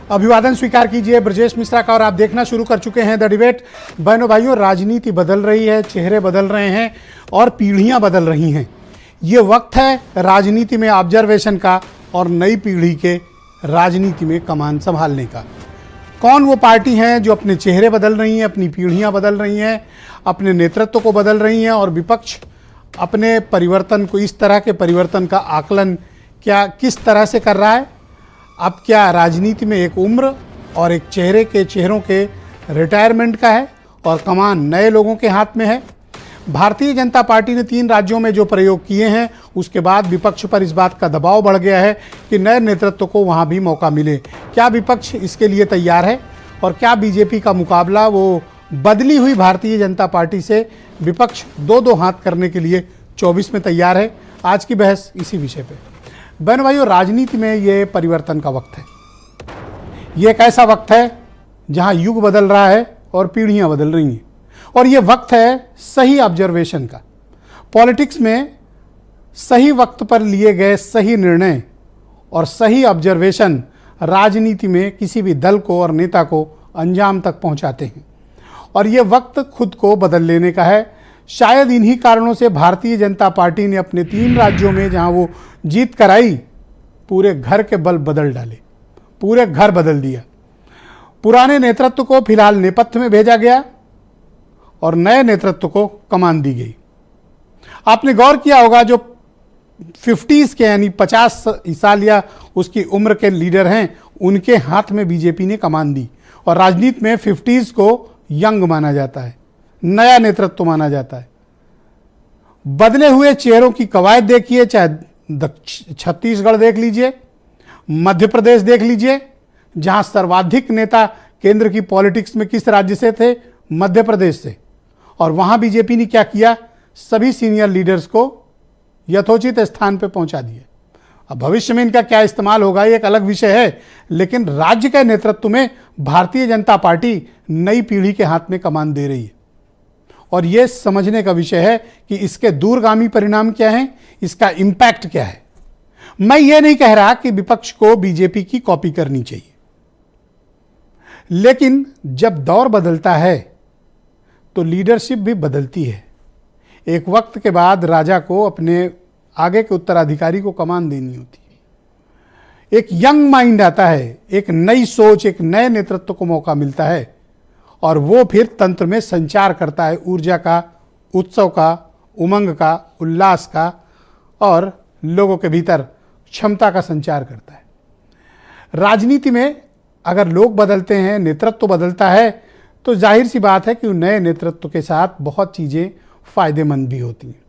अभिवादन स्वीकार कीजिए ब्रजेश मिश्रा का और आप देखना शुरू कर चुके हैं द डिबेट। बहनों भाइयों, राजनीति बदल रही है, चेहरे बदल रहे हैं और पीढ़ियां बदल रही हैं। ये वक्त है राजनीति में ऑब्जर्वेशन का और नई पीढ़ी के राजनीति में कमान संभालने का। कौन वो पार्टी हैं जो अपने चेहरे बदल रही हैं, अपनी पीढ़ियां बदल रही हैं, अपने नेतृत्व को बदल रही हैं, और विपक्ष अपने परिवर्तन को, इस तरह के परिवर्तन का आकलन क्या किस तरह से कर रहा है। अब क्या राजनीति में एक उम्र और एक चेहरों के रिटायरमेंट का है और कमान नए लोगों के हाथ में है। भारतीय जनता पार्टी ने 3 राज्यों में जो प्रयोग किए हैं, उसके बाद विपक्ष पर इस बात का दबाव बढ़ गया है कि नए नेतृत्व को वहां भी मौका मिले। क्या विपक्ष इसके लिए तैयार है और क्या बीजेपी का मुकाबला वो बदली हुई भारतीय जनता पार्टी से विपक्ष 2-2 हाथ करने के लिए 24 में तैयार है? आज की बहस इसी विषय पे। बहन भाइयों, राजनीति में ये परिवर्तन का वक्त है। ये एक ऐसा वक्त है जहां युग बदल रहा है और पीढ़ियां बदल रही हैं, और ये वक्त है सही ऑब्जर्वेशन का। पॉलिटिक्स में सही वक्त पर लिए गए सही निर्णय और सही ऑब्जर्वेशन राजनीति में किसी भी दल को और नेता को अंजाम तक पहुंचाते हैं, और ये वक्त खुद को बदल लेने का है। शायद इन्हीं कारणों से भारतीय जनता पार्टी ने अपने 3 राज्यों में जहां वो जीत कराई, पूरे घर के बल्ब बदल डाले, पूरे घर बदल दिया। पुराने नेतृत्व को फिलहाल नेपथ्य में भेजा गया और नए नेतृत्व को कमान दी गई। आपने गौर किया होगा, जो 50s के यानी 50 साल या उसकी उम्र के लीडर हैं, उनके हाथ में बीजेपी ने कमान दी। और राजनीति में 50s को यंग माना जाता है, नया नेतृत्व माना जाता है। बदले हुए चेहरों की कवायद देखिए, चाहे छत्तीसगढ़ देख लीजिए, मध्य प्रदेश देख लीजिए, जहां सर्वाधिक नेता केंद्र की पॉलिटिक्स में किस राज्य से थे? मध्य प्रदेश से। और वहां बीजेपी ने क्या किया? सभी सीनियर लीडर्स को यथोचित स्थान पर पहुंचा दिया। अब भविष्य में इनका क्या इस्तेमाल होगा, ये एक अलग विषय है, लेकिन राज्य के नेतृत्व में भारतीय जनता पार्टी नई पीढ़ी के हाथ में कमान दे रही है। और यह समझने का विषय है कि इसके दूरगामी परिणाम क्या हैं, इसका इंपैक्ट क्या है। मैं ये नहीं कह रहा कि विपक्ष को बीजेपी की कॉपी करनी चाहिए, लेकिन जब दौर बदलता है तो लीडरशिप भी बदलती है। एक वक्त के बाद राजा को अपने आगे के उत्तराधिकारी को कमान देनी होती है। एक यंग माइंड आता है, एक नई सोच, एक नए नेतृत्व को मौका मिलता है, और वो फिर तंत्र में संचार करता है ऊर्जा का, उत्सव का, उमंग का, उल्लास का, और लोगों के भीतर क्षमता का संचार करता है। राजनीति में अगर लोग बदलते हैं, नेतृत्व बदलता है, तो जाहिर सी बात है कि नए नेतृत्व के साथ बहुत चीज़ें फायदेमंद भी होती हैं।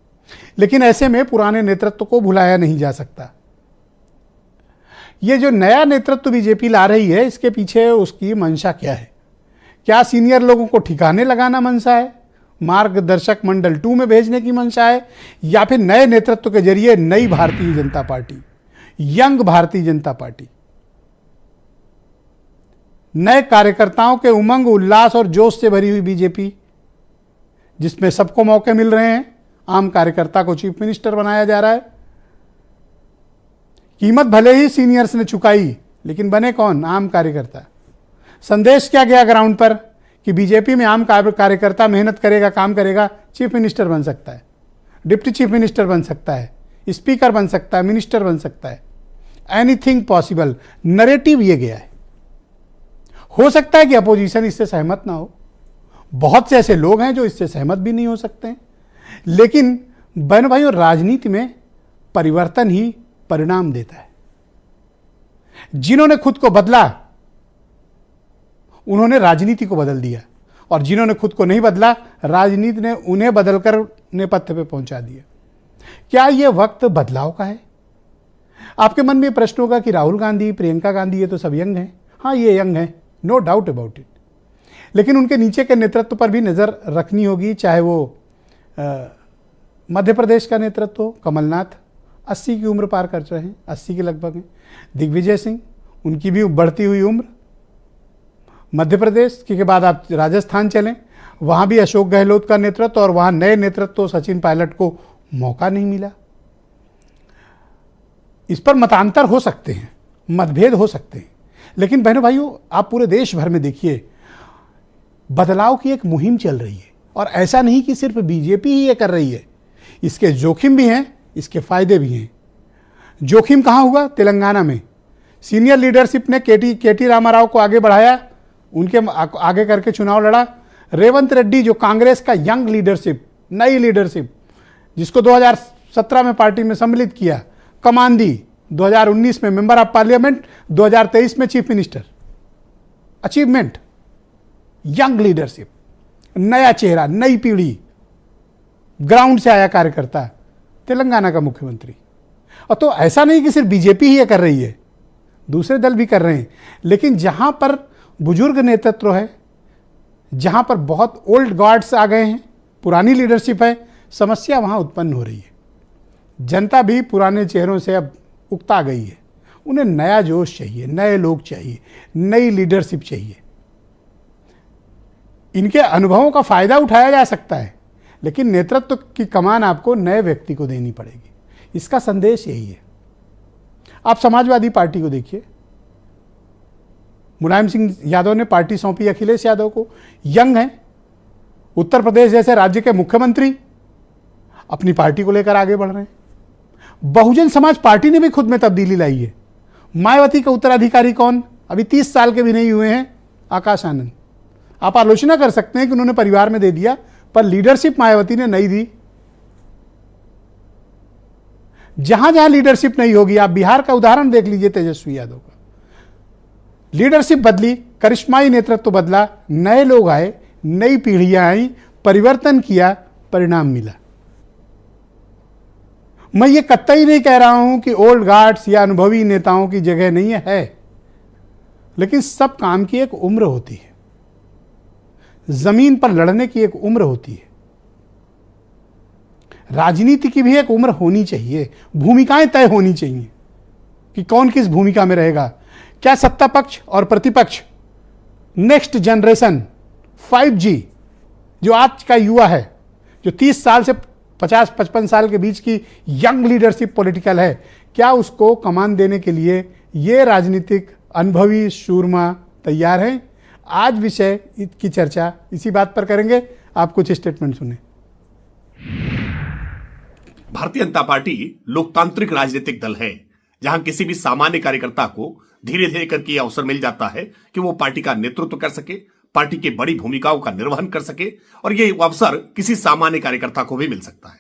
लेकिन ऐसे में पुराने नेतृत्व को भुलाया नहीं जा सकता। ये जो नया नेतृत्व बीजेपी ला रही है, इसके पीछे उसकी मंशा क्या है? क्या सीनियर लोगों को ठिकाने लगाना मंशा है, मार्गदर्शक मंडल 2 में भेजने की मंशा है, या फिर नए नेतृत्व के जरिए नई Bharatiya Janata party, young Bharatiya Janata party, नए कार्यकर्ताओं के उमंग, उल्लास और जोश से भरी हुई बीजेपी, जिसमें सबको मौके मिल रहे हैं। आम कार्यकर्ता को चीफ मिनिस्टर बनाया जा रहा है। कीमत भले ही सीनियर्स ने चुकाई, लेकिन बने कौन? आम कार्यकर्ता। संदेश क्या गया ग्राउंड पर कि बीजेपी में आम कार्यकर्ता मेहनत करेगा, काम करेगा, चीफ मिनिस्टर बन सकता है, डिप्टी चीफ मिनिस्टर बन सकता है, स्पीकर बन सकता है, मिनिस्टर बन सकता है, एनीथिंग पॉसिबल। नरेटिव ये गया है। हो सकता है कि अपोजिशन इससे सहमत ना हो, बहुत से ऐसे लोग हैं जो इससे सहमत भी नहीं हो सकते हैं, लेकिन बहन भाइयों, राजनीति में परिवर्तन ही परिणाम देता है। जिन्होंने खुद को बदला, उन्होंने राजनीति को बदल दिया, और जिन्होंने खुद को नहीं बदला, राजनीति ने उन्हें बदलकर नेपथ्य पे पहुंचा दिया। क्या यह वक्त बदलाव का है? आपके मन में प्रश्न होगा कि राहुल गांधी, प्रियंका गांधी, ये तो सब यंग हैं। हाँ, ये यंग हैं, नो डाउट अबाउट इट, लेकिन उनके नीचे के नेतृत्व पर भी नजर रखनी होगी। चाहे वो मध्य प्रदेश का नेतृत्व हो, कमलनाथ 80 की उम्र पार कर रहे हैं, 80 के लगभग हैं। दिग्विजय सिंह, उनकी भी बढ़ती हुई उम्र। मध्य प्रदेश के बाद आप राजस्थान चलें, वहाँ भी अशोक गहलोत का नेतृत्व, और वहाँ नए नेतृत्व सचिन पायलट को मौका नहीं मिला। इस पर मतांतर हो सकते हैं, मतभेद हो सकते हैं, लेकिन बहनों भाइयों, आप पूरे देश भर में देखिए, बदलाव की एक मुहिम चल रही है। और ऐसा नहीं कि सिर्फ बीजेपी ही ये कर रही है, इसके जोखिम भी हैं, इसके फायदे भी हैं। जोखिम कहाँ हुआ? तेलंगाना में सीनियर लीडरशिप ने केटी रामाराव को आगे बढ़ाया, उनके आगे करके चुनाव लड़ा। रेवंत रेड्डी, जो कांग्रेस का यंग लीडरशिप, नई लीडरशिप, जिसको 2017 में पार्टी में सम्मिलित किया, कमान दी। 2019 में मेंबर ऑफ पार्लियामेंट, 2023 में chief minister. Achievement, young leadership, नया चेहरा, नई पीढ़ी, ग्राउंड से आया कार्यकर्ता, तेलंगाना का मुख्यमंत्री। और तो ऐसा नहीं कि सिर्फ बीजेपी ही ये कर रही है, दूसरे दल भी कर रहे हैं। लेकिन जहां पर बुजुर्ग नेतृत्व है, जहां पर बहुत ओल्ड गार्ड्स आ गए हैं, पुरानी लीडरशिप है, समस्या वहां उत्पन्न हो रही है। जनता भी पुराने चेहरों से अब उकता गई है। उन्हें नया जोश चाहिए, नए लोग चाहिए, नई लीडरशिप चाहिए। इनके अनुभवों का फायदा उठाया जा सकता है, लेकिन नेतृत्व की कमान आपको नए व्यक्ति को देनी पड़ेगी। इसका संदेश यही है। आप समाजवादी पार्टी को देखिए, मुलायम सिंह यादव ने पार्टी सौंपी अखिलेश यादव को, यंग है, उत्तर प्रदेश जैसे राज्य के मुख्यमंत्री अपनी पार्टी को लेकर आगे बढ़ रहे हैं। बहुजन समाज पार्टी ने भी खुद में तब्दीली लाई है। मायावती का उत्तराधिकारी कौन? अभी 30 साल के भी नहीं हुए हैं, आकाश आनंद। आप आलोचना कर सकते हैं कि उन्होंने परिवार में दे दिया, पर लीडरशिप मायावती ने नहीं दी। जहां जहां लीडरशिप नहीं होगी, आप बिहार का उदाहरण देख लीजिए, तेजस्वी यादव का। लीडरशिप बदली, करिश्माई नेतृत्व बदला, नए लोग आए, नई पीढ़ियां आई, परिवर्तन किया, परिणाम मिला। मैं ये कतई नहीं कह रहा हूं कि ओल्ड गार्ड्स या अनुभवी नेताओं की जगह नहीं है, लेकिन सब काम की एक उम्र होती है, जमीन पर लड़ने की एक उम्र होती है। राजनीति की भी एक उम्र होनी चाहिए, भूमिकाएं तय होनी चाहिए कि कौन किस भूमिका में रहेगा। क्या सत्ता पक्ष और प्रतिपक्ष, नेक्स्ट जनरेशन 5G, जो आज का युवा है, जो 30 साल से 50-55 साल के बीच की यंग लीडरशिप पॉलिटिकल है, क्या उसको कमान देने के लिए ये राजनीतिक अनुभवी शूरमा तैयार हैं? आज विषय की चर्चा इसी बात पर करेंगे। आप कुछ स्टेटमेंट सुने। भारतीय जनता पार्टी लोकतांत्रिक राजनीतिक दल है, जहां किसी भी सामान्य कार्यकर्ता को धीरे धीरे करके अवसर मिल जाता है कि वो पार्टी का नेतृत्व कर सके, पार्टी की बड़ी भूमिकाओं का निर्वहन कर सके, और ये अवसर किसी सामान्य कार्यकर्ता को भी मिल सकता है।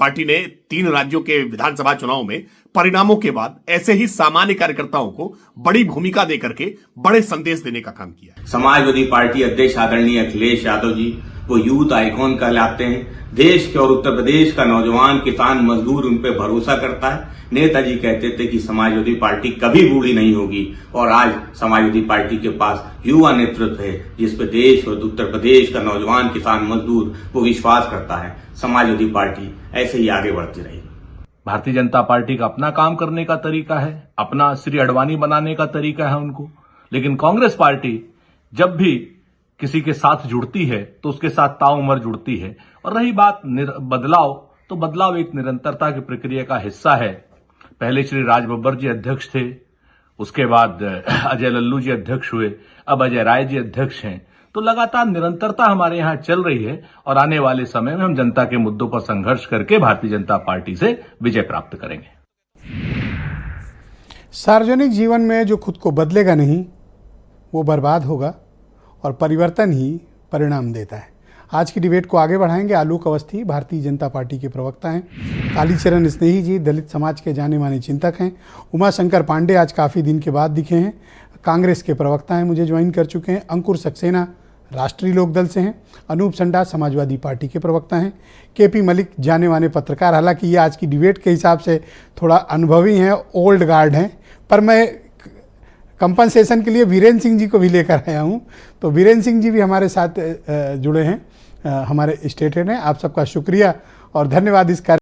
पार्टी ने 3 राज्यों के विधानसभा चुनाव में परिणामों के बाद ऐसे ही सामान्य कार्यकर्ताओं को बड़ी भूमिका देकर के बड़े संदेश देने का काम किया। समाजवादी पार्टी अध्यक्ष आदरणीय अखिलेश यादव जी वो यूथ आइकॉन कहलाते हैं। देश के और उत्तर प्रदेश का नौजवान, किसान, मजदूर उन पे भरोसा करता है। नेताजी कहते थे कि समाजवादी पार्टी कभी बूढ़ी नहीं होगी, और आज समाजवादी पार्टी के पास युवा नेतृत्व है, जिस पे देश और उत्तर प्रदेश का नौजवान, किसान, मजदूर वो विश्वास करता है। समाजवादी पार्टी ऐसे ही आगे बढ़ती रहेगी। भारतीय जनता पार्टी का अपना काम करने का तरीका है, अपना श्री अडवाणी बनाने का तरीका है उनको। लेकिन कांग्रेस पार्टी जब भी किसी के साथ जुड़ती है तो उसके साथ ताउम्र जुड़ती है। और रही बात बदलाव, तो बदलाव एक निरंतरता की प्रक्रिया का हिस्सा है। पहले श्री राज बब्बर जी अध्यक्ष थे, उसके बाद अजय लल्लू जी अध्यक्ष हुए, अब अजय राय जी अध्यक्ष हैं। तो लगातार निरंतरता हमारे यहां चल रही है, और आने वाले समय में हम जनता के मुद्दों पर संघर्ष करके भारतीय जनता पार्टी से विजय प्राप्त करेंगे। सार्वजनिक जीवन में जो खुद को बदलेगा नहीं, वो बर्बाद होगा, और परिवर्तन ही परिणाम देता है। आज की डिबेट को आगे बढ़ाएंगे आलोक अवस्थी, भारतीय जनता पार्टी के प्रवक्ता हैं। कालीचरण स्नेही जी दलित समाज के जाने माने चिंतक हैं। उमाशंकर पांडे आज काफ़ी दिन के बाद दिखे हैं, कांग्रेस के प्रवक्ता हैं, मुझे ज्वाइन कर चुके हैं। अंकुर सक्सेना राष्ट्रीय लोकदल से हैं। अनूप संडा समाजवादी पार्टी के प्रवक्ता हैं। केपी मलिक जाने माने पत्रकार, हालांकि ये आज की डिबेट के हिसाब से थोड़ा अनुभवी हैं, ओल्ड गार्ड हैं, पर मैं कंपनसेशन के लिए वीरेंद्र सिंह जी को भी लेकर आया हूं। तो वीरेंद्र सिंह जी भी हमारे साथ जुड़े हैं, हमारे स्टेट हेड हैं। आप सबका शुक्रिया और धन्यवाद इस कार्य